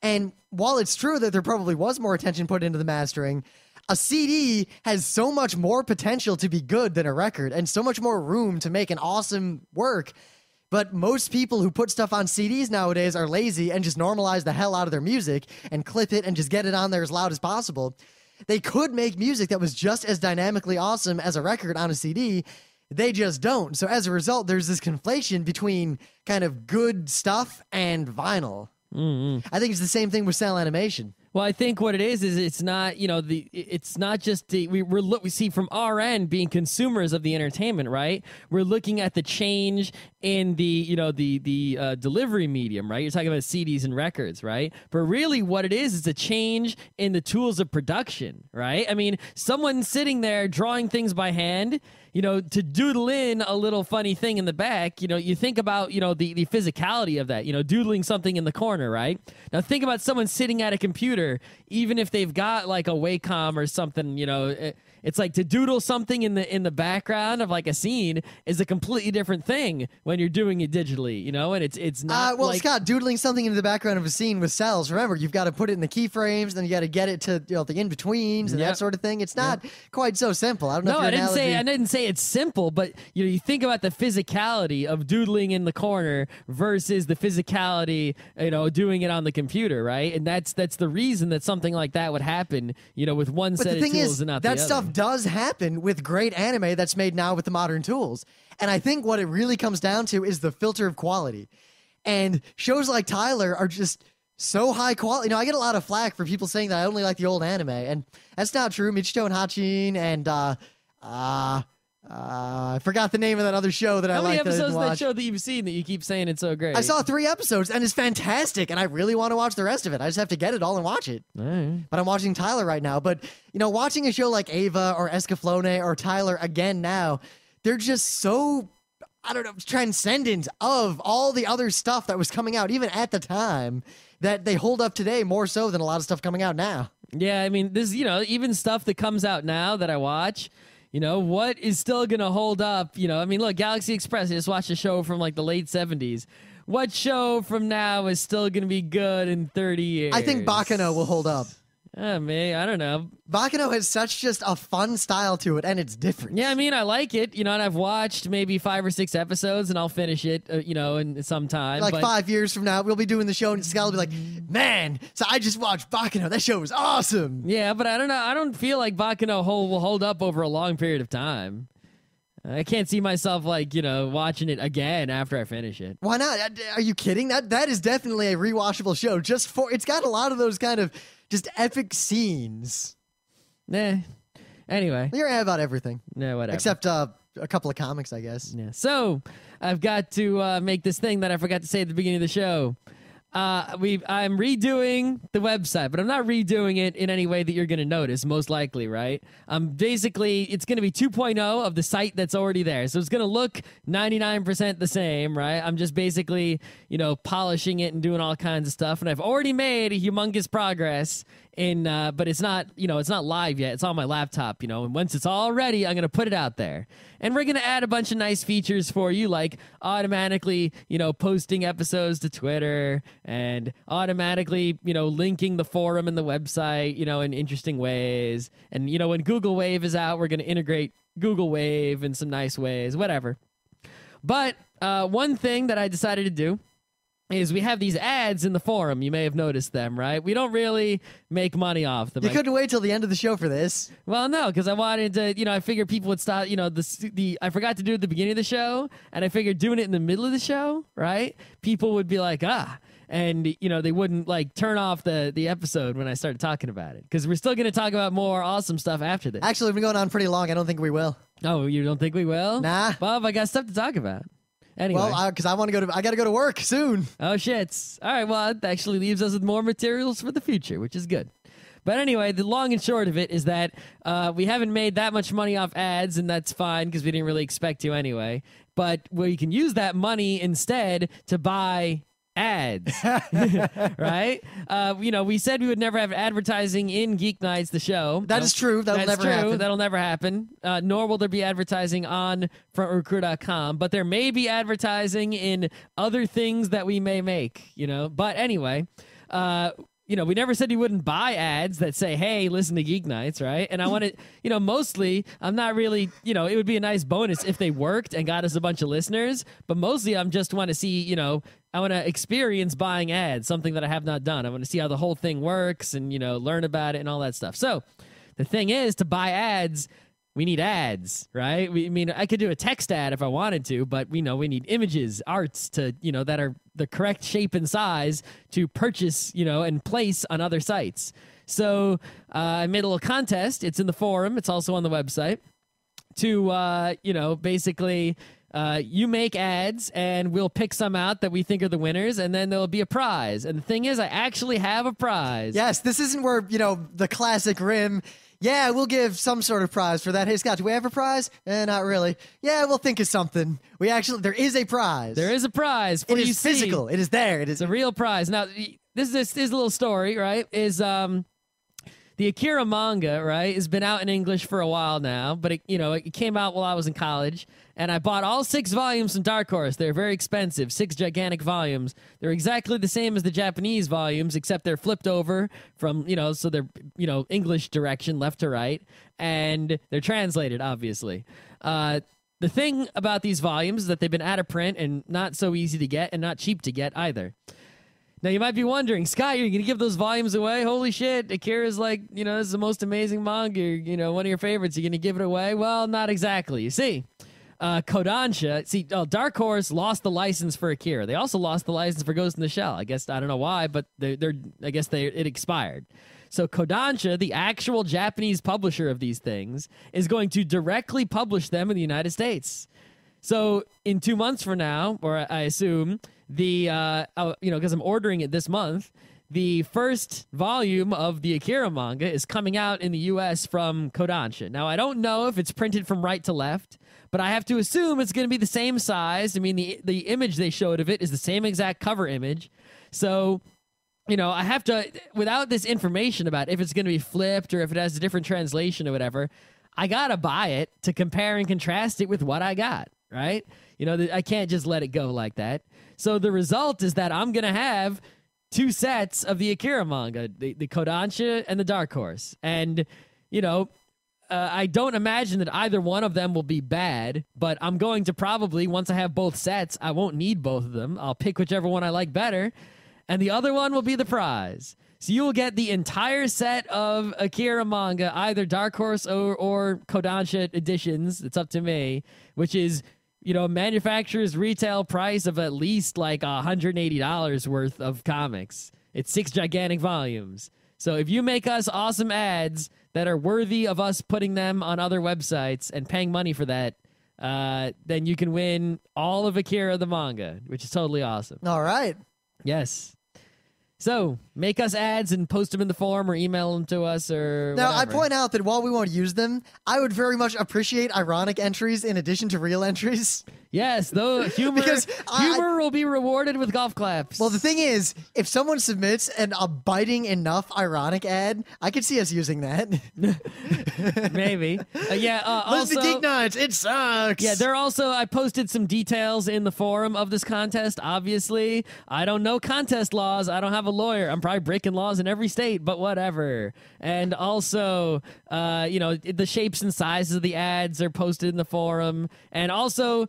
And while it's true that there probably was more attention put into the mastering, a CD has so much more potential to be good than a record and so much more room to make an awesome work. But most people who put stuff on CDs nowadays are lazy and just normalize the hell out of their music and clip it and just get it on there as loud as possible. They could make music that was just as dynamically awesome as a record on a CD. They just don't. So as a result, there's this conflation between kind of good stuff and vinyl. Mm-hmm. I think it's the same thing with cell animation. Well, I think what it is it's not, it's not just we see from our end being consumers of the entertainment, right? We're looking at the change in the delivery medium, right? You're talking about CDs and records, right? But really what it is a change in the tools of production, right? I mean, someone sitting there drawing things by hand, to doodle in a little funny thing in the back, you think about, the physicality of that, doodling something in the corner, right? Now think about someone sitting at a computer, even if they've got like a Wacom or something, it's like to doodle something in the background of like a scene is a completely different thing when you're doing it digitally, and it's not well, Scott, doodling something in the background of a scene with cells, remember, you've got to put it in the keyframes, then you got to get it to the in-betweens and that sort of thing. It's not quite so simple. I don't know if I didn't say it's simple, but you think about the physicality of doodling in the corner versus the physicality, doing it on the computer, right? And that's the reason that something like that would happen, with one set of tools and not the other. That stuff does happen with great anime that's made now with the modern tools. And I think what it really comes down to is the filter of quality. And shows like Tyler are just so high quality. I get a lot of flack for people saying that I only like the old anime, and that's not true. Michito and Hachin and I forgot the name of that other show that I like. How many episodes of that show that you've seen that you keep saying it's so great? I saw 3 episodes, and it's fantastic, and I really want to watch the rest of it. I just have to get it all and watch it. All right. But I'm watching Tyler right now. But, watching a show like Ava or Escaflowne or Tyler again now, they're just so, transcendent of all the other stuff that was coming out, even at the time, that they hold up today more so than a lot of stuff coming out now. Yeah, I mean, this, even stuff that comes out now that I watch, what is still going to hold up? Look, Galaxy Express, I just watched a show from like the late 70s. What show from now is still going to be good in 30 years? I think Bakano will hold up. Me, I don't know. Bakano has such just a fun style to it, and it's different. Yeah, I like it, and I've watched maybe 5 or 6 episodes, and I'll finish it, in some time. Like 5 years from now, we'll be doing the show, and Scott will be like, man, so I just watched Bakano. That show was awesome. Yeah, but I don't know. I don't feel like Bakano will hold up over a long period of time. I can't see myself watching it again after I finish it. Why not? Are you kidding? That is definitely a rewatchable show. It's got a lot of those kind of just epic scenes. Nah. Anyway. You're right about everything. Yeah, whatever. Except a couple of comics, I guess. Yeah. So I've got to make this thing that I forgot to say at the beginning of the show. I'm redoing the website, but I'm not redoing it in any way that you're going to notice, most likely, right? Basically, it's going to be 2.0 of the site that's already there. So it's going to look 99% the same, right? I'm just basically, polishing it and doing all kinds of stuff. And I've already made a humongous progress but it's not, it's not live yet. It's on my laptop, and once it's all ready, I'm going to put it out there. And we're going to add a bunch of nice features for you, like automatically, posting episodes to Twitter and automatically, linking the forum and the website, in interesting ways. And, when Google Wave is out, we're going to integrate Google Wave in some nice ways, whatever. But one thing that I decided to do is we have these ads in the forum. You may have noticed them, right? We don't really make money off them. You couldn't wait till the end of the show for this. Well, no, because I wanted to, I figured people would stop, I forgot to do it at the beginning of the show, and I figured doing it in the middle of the show, right? People would be like, and, they wouldn't, turn off the episode when I started talking about it. Because we're still going to talk about more awesome stuff after this. Actually, we've been going on pretty long. I don't think we will. Oh, you don't think we will? Nah. Bob, I got stuff to talk about. Anyway. Well, because I got to go to work soon. Oh, shit. All right, well, that actually leaves us with more materials for the future, which is good. But anyway, the long and short of it is that we haven't made that much money off ads, and that's fine because we didn't really expect to anyway. But we can use that money instead to buy ads, right? We said we would never have advertising in Geeknights, the show. That is true. That'll never happen. That'll never happen. Nor will there be advertising on frontrecruit.com, but there may be advertising in other things that we may make, But anyway, we never said you wouldn't buy ads that say, hey, listen to Geeknights, right? And I want to, mostly, I'm not really, it would be a nice bonus if they worked and got us a bunch of listeners, but mostly I'm just want to see, I want to experience buying ads, something that I have not done. I want to see how the whole thing works and, learn about it and all that stuff. So the thing is, to buy ads, we need ads, right? I could do a text ad if I wanted to, but we need images, arts to, that are the correct shape and size to purchase, and place on other sites. So I made a little contest. It's in the forum. It's also on the website to, basically You make ads, and we'll pick some out that we think are the winners, and then there'll be a prize. And the thing is, I actually have a prize. Yes, this isn't where, the classic rim. Yeah, we'll give some sort of prize for that. Hey, Scott, do we have a prize? Not really. Yeah, we'll think of something. There is a prize. There is a prize. It is physical. It is there. It is a real prize. Now, this is a little story, right? The Akira manga, right, has been out in English for a while now, but it came out while I was in college, and I bought all 6 volumes from Dark Horse. They're very expensive, 6 gigantic volumes. They're exactly the same as the Japanese volumes, except they're flipped over from, so they're, English direction, left to right, and they're translated, obviously. The thing about these volumes is that they've been out of print and not so easy to get and not cheap to get either. Now, you might be wondering, Scott, you're going to give those volumes away? Holy shit, Akira's like, this is the most amazing manga, one of your favorites. You're going to give it away? Well, not exactly. You see, Kodansha, Dark Horse lost the license for Akira. They also lost the license for Ghost in the Shell. I guess, I don't know why, but it expired. So Kodansha, the actual Japanese publisher of these things, is going to directly publish them in the United States. So in 2 months from now, or I assume, because I'm ordering it this month, the first volume of the Akira manga is coming out in the U.S. from Kodansha. Now, I don't know if it's printed from right to left, but I have to assume it's going to be the same size. I mean, the image they showed of it is the same exact cover image. So, I have to, without this information about if it's going to be flipped or if it has a different translation or whatever, I got to buy it to compare and contrast it with what I got, right? I can't just let it go like that. So the result is that I'm going to have 2 sets of the Akira manga, the Kodansha and the Dark Horse. And, I don't imagine that either one of them will be bad, but I'm going to probably, once I have both sets, I won't need both of them. I'll pick whichever one I like better, and the other one will be the prize. So you will get the entire set of Akira manga, either Dark Horse or Kodansha editions. It's up to me, which is manufacturer's retail price of at least like $180 worth of comics. It's 6 gigantic volumes. So if you make us awesome ads that are worthy of us putting them on other websites and paying money for that, then you can win all of Akira the manga, which is totally awesome. All right. Yes. So, make us ads and post them in the forum or email them to us or Now, whatever. I point out that while we won't use them, I would very much appreciate ironic entries in addition to real entries. Yes, though humor will be rewarded with golf claps. Well, the thing is, if someone submits a biting enough ironic ad, I could see us using that. Maybe. Listen to Geeknights, it sucks. Yeah, I posted some details in the forum of this contest, obviously. I don't know contest laws. I don't have a lawyer. I'm probably breaking laws in every state, but whatever. And also, the shapes and sizes of the ads are posted in the forum. And also,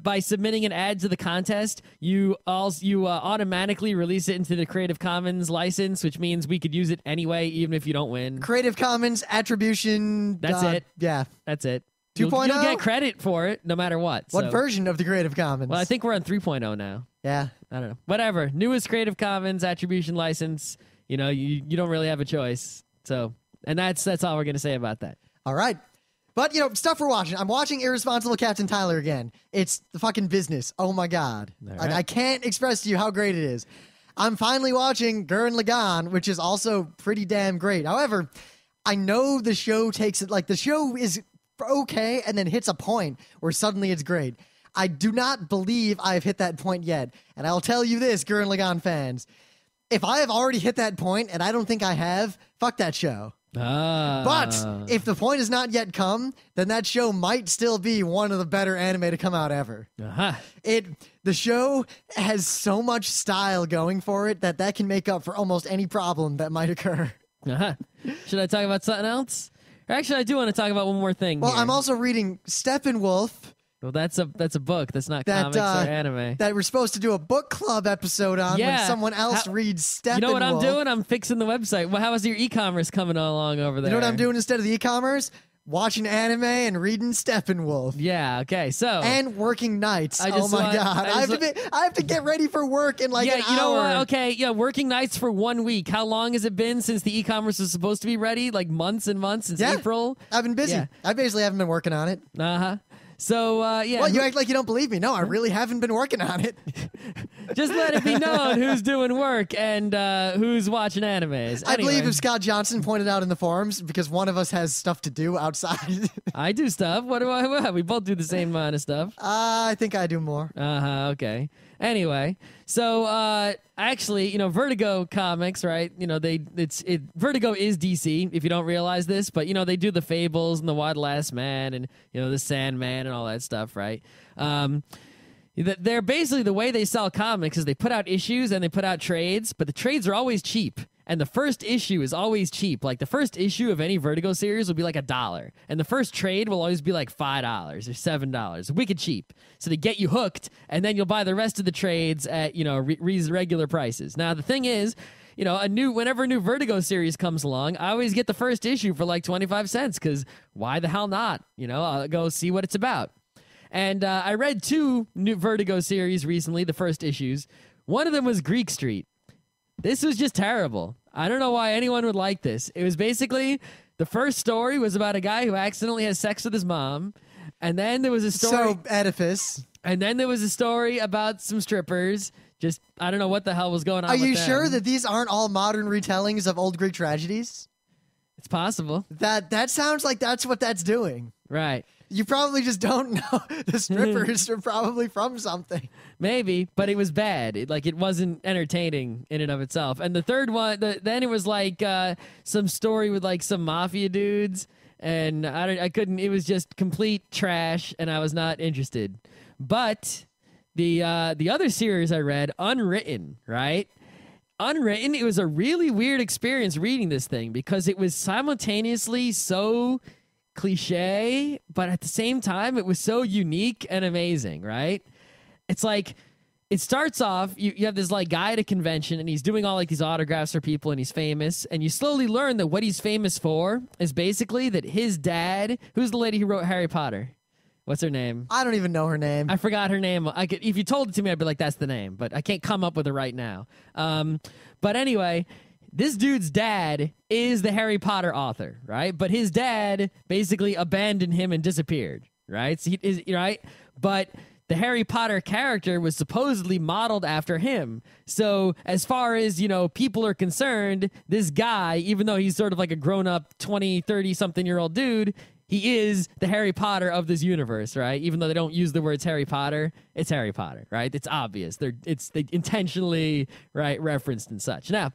by submitting an ad to the contest, you automatically release it into the Creative Commons license, which means we could use it anyway, even if you don't win. Creative Commons attribution. That's it. Yeah. That's it. 2.0? You'll get credit for it no matter what. What version of the Creative Commons? Well, I think we're on 3.0 now. Yeah. I don't know. Whatever. Newest Creative Commons attribution license. You don't really have a choice. So, and that's all we're going to say about that. All right. But, stuff we're watching. I'm watching Irresponsible Captain Tyler again. It's the fucking business. Oh, my God. Right. I can't express to you how great it is. I'm finally watching Gurren Lagann, which is also pretty damn great. However, I know the show takes it, the show is okay and then hits a point where suddenly it's great. I do not believe I've hit that point yet. And I'll tell you this, Gurren Lagann fans. If I have already hit that point, and I don't think I have, fuck that show. But if the point has not yet come, then that show might still be one of the better anime to come out ever. The show has so much style going for it that can make up for almost any problem that might occur. Should I talk about something else? Actually, I do want to talk about one more thing. Well, here. I'm also reading Steppenwolf. Well, that's a book. That's not comics or anime. That we're supposed to do a book club episode on when someone else reads Steppenwolf. You know what I'm doing? I'm fixing the website. Well, how is your e-commerce coming along over there? You know what I'm doing instead of the e-commerce? Watching anime and reading Steppenwolf. Yeah, okay, so... And working nights. Oh my God. I have to get ready for work in an hour. You know what? Okay, working nights for 1 week. How long has it been since the e-commerce was supposed to be ready? Months and months since April? I've been busy. Yeah. I basically haven't been working on it. So, yeah. Well, you act like you don't believe me. No, I really haven't been working on it. Just let it be known who's doing work and who's watching animes. I believe Anyway. if Scott Johnson pointed out in the forums, because one of us has stuff to do outside. I do stuff. What do I? We both do the same amount of stuff. I think I do more. Okay. Anyway, so actually, Vertigo Comics, right? Vertigo is DC. If you don't realize this, but they do the Fables and the Wild Last Man and the Sandman and all that stuff, right? They're basically, the way they sell comics is they put out issues and they put out trades, but the trades are always cheap. And the first issue is always cheap. Like the first issue of any Vertigo series will be like $1. And the first trade will always be like $5 or $7. Wicked cheap. So they get you hooked, and then you'll buy the rest of the trades at, regular prices. Now, the thing is, whenever a new Vertigo series comes along, I always get the first issue for like 25 cents because why the hell not? I'll go see what it's about. And I read 2 new Vertigo series recently, the first issues. One of them was Greek Street. This was just terrible. I don't know why anyone would like this. It was basically, the first story was about a guy who accidentally has sex with his mom. And then there was a story. So, Oedipus. And then there was a story about some strippers. Just, I don't know what the hell was going on Are with you them. sure that these aren't all modern retellings of old Greek tragedies? It's possible. That sounds like that's what that's doing. Right. You probably just don't know. The strippers are probably from something. Maybe, but it was bad. It wasn't entertaining in and of itself. And the third one, then it was like some story with like some mafia dudes, and I couldn't. It was just complete trash, and I was not interested. But the other series I read, Unwritten, right? Unwritten, it was a really weird experience reading this thing because it was simultaneously so cliche, but at the same time, it was so unique and amazing, right? It's like, it starts off, you have this like guy at a convention and he's doing all like these autographs for people and he's famous, and you slowly learn that what he's famous for is basically that his dad, who's the lady who wrote Harry Potter? What's her name? I don't even know her name. I forgot her name. If you told it to me, I'd be like, that's the name, but I can't come up with it right now. But anyway, this dude's dad is the Harry Potter author, right? But his dad basically abandoned him and disappeared, right? So right? But the Harry Potter character was supposedly modeled after him. So as far as, people are concerned, this guy, even though he's sort of like a grown-up 20, 30-something-year-old dude, he is the Harry Potter of this universe, right? Even though they don't use the words Harry Potter, it's Harry Potter, right? It's obvious. They intentionally, right, referenced and such. Now,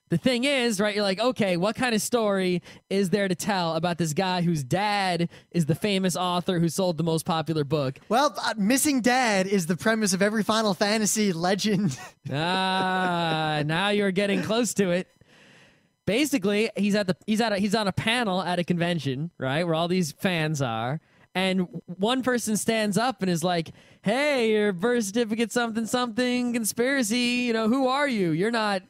the thing is, right, you're like, okay, what kind of story is there to tell about this guy whose dad is the famous author who sold the most popular book? Well, missing dad is the premise of every Final Fantasy legend. Now you're getting close to it. Basically, he's on a panel at a convention, right, where all these fans are, and one person stands up and is like, hey, your birth certificate something conspiracy, who are you? You're not,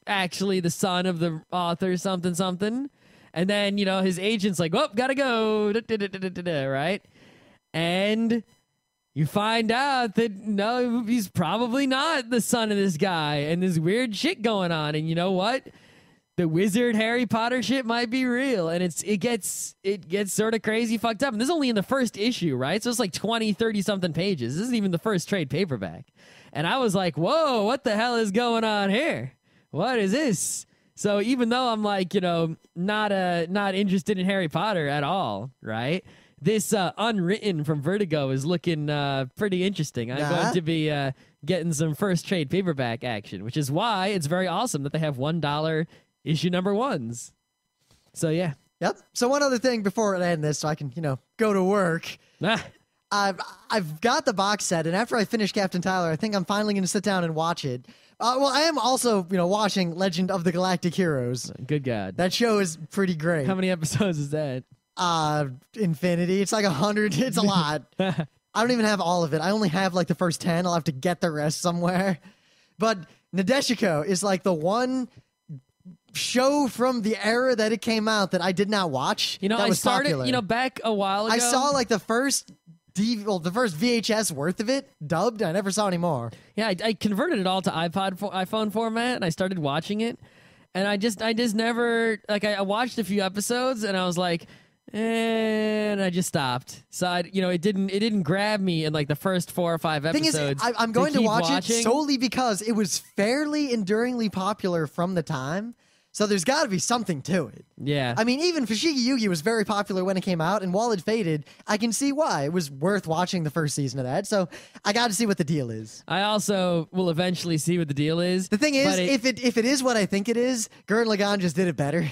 actually the son of the author something. And then, his agent's like, oh, gotta go, right? And you find out that, no, he's probably not the son of this guy, and there's weird shit going on, and you know what? The wizard Harry Potter shit might be real, and it gets sort of crazy fucked up. And this is only in the first issue, right? So it's like 20, 30-something pages. This isn't even the first trade paperback. And I was like, whoa, what the hell is going on here? What is this? So even though I'm like, not interested in Harry Potter at all, right? This Unwritten from Vertigo is looking pretty interesting. I'm going to be getting some first trade paperback action, which is why it's very awesome that they have $1 issue number 1s. So yeah. Yep. So one other thing before I end this, so I can, go to work. I've got the box set, and after I finish Captain Tyler, I think I'm finally going to sit down and watch it. Well, I am also, watching Legend of the Galactic Heroes. Good God. That show is pretty great. How many episodes is that? Infinity. It's like 100. It's a lot. I don't even have all of it. I only have like the first 10. I'll have to get the rest somewhere. But Nadeshiko is like the one show from the era that it came out that I did not watch. I started, popular. Back a while ago. I saw like the first VHS worth of it dubbed. I never saw any more. Yeah, I converted it all to iPhone format, and I started watching it. And I just never, like, I watched a few episodes, and I was like, And I just stopped. So it didn't grab me in like the first 4 or 5 Thing episodes. is, I'm going to keep watch watching. it solely because it was fairly enduringly popular from the time. So there's got to be something to it. Yeah. I mean, even Fushigi Yugi was very popular when it came out, and while it faded, I can see why. It was worth watching the first season of that, so I got to see what the deal is. I also will eventually see what the deal is. The thing is, if it is what I think it is, Gurren Lagann just did it better.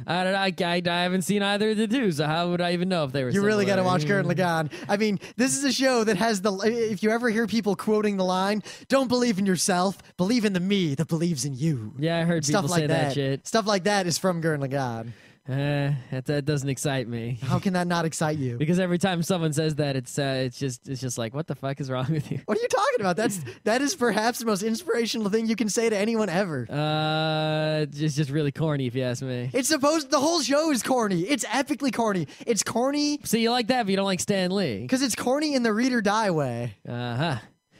I don't know. I haven't seen either of the two, so how would I even know if they were You really got to similar? watch Gurren Lagann. I mean, this is a show that has if you ever hear people quoting the line, don't believe in yourself, believe in the me that believes in you. Yeah, I heard Stuff people like say that shit. Stuff like that is from Gurren Lagann. That doesn't excite me. How can that not excite you? Because every time someone says that, it's just like, what the fuck is wrong with you? What are you talking about? That is perhaps the most inspirational thing you can say to anyone ever. Just really corny, if you ask me. The whole show is corny. It's epically corny. It's corny So you like that, but you don't like Stan Lee. because it's corny in the read or die way, Uh-huh.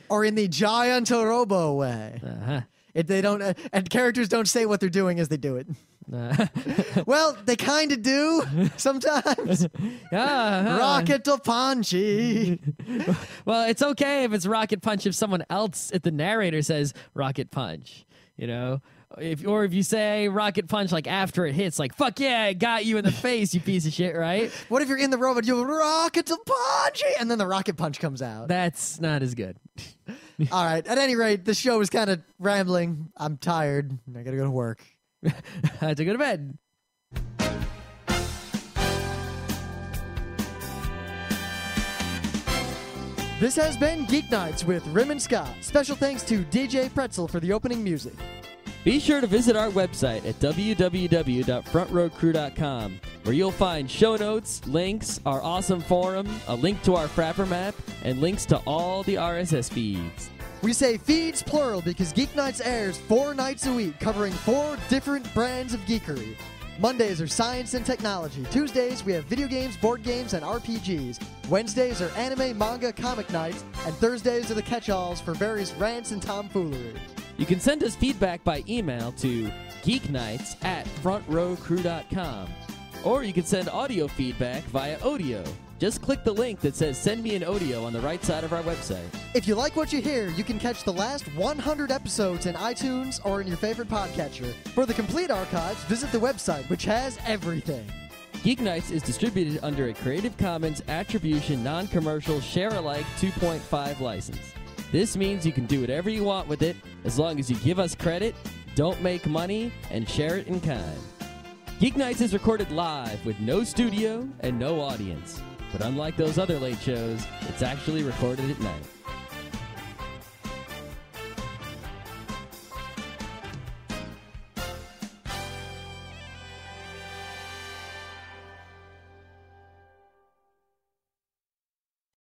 or in the Giant Robo way. Uh-huh. They don't, and characters don't say what they're doing as they do it. Well, they kind of do sometimes. Rocket to Punchy. Well, it's okay if it's Rocket Punch if someone else, if the narrator says Rocket Punch, you know? If you say Rocket Punch like after it hits, like, fuck yeah, I got you in the face, you piece of shit, right? What if you're in the robot, you Rocket to Punchy, and then the Rocket Punch comes out? That's not as good. All right, at any rate, the show is kind of rambling. I'm tired. I gotta go to work. I had to go to bed. This has been Geeknights with Rim and Scott. Special thanks to DJ Pretzel for the opening music. Be sure to visit our website at www.frontrowcrew.com, where you'll find show notes, links, our awesome forum, a link to our Frapper map, and links to all the RSS feeds. We say feeds plural because Geeknights airs 4 nights a week, covering 4 different brands of geekery. Mondays are science and technology. Tuesdays, we have video games, board games, and RPGs. Wednesdays are anime, manga, comic nights. And Thursdays are the catch-alls for various rants and tomfoolery. You can send us feedback by email to geeknights@frontrowcrew.com. Or you can send audio feedback via Odeo. Just click the link that says Send Me an Audio on the right side of our website. If you like what you hear, you can catch the last 100 episodes in iTunes or in your favorite podcatcher. For the complete archives, visit the website, which has everything. Geeknights is distributed under a Creative Commons Attribution Non-Commercial Share-alike 2.5 license. This means you can do whatever you want with it as long as you give us credit, don't make money, and share it in kind. Geeknights is recorded live with no studio and no audience. But unlike those other late shows, it's actually recorded at night.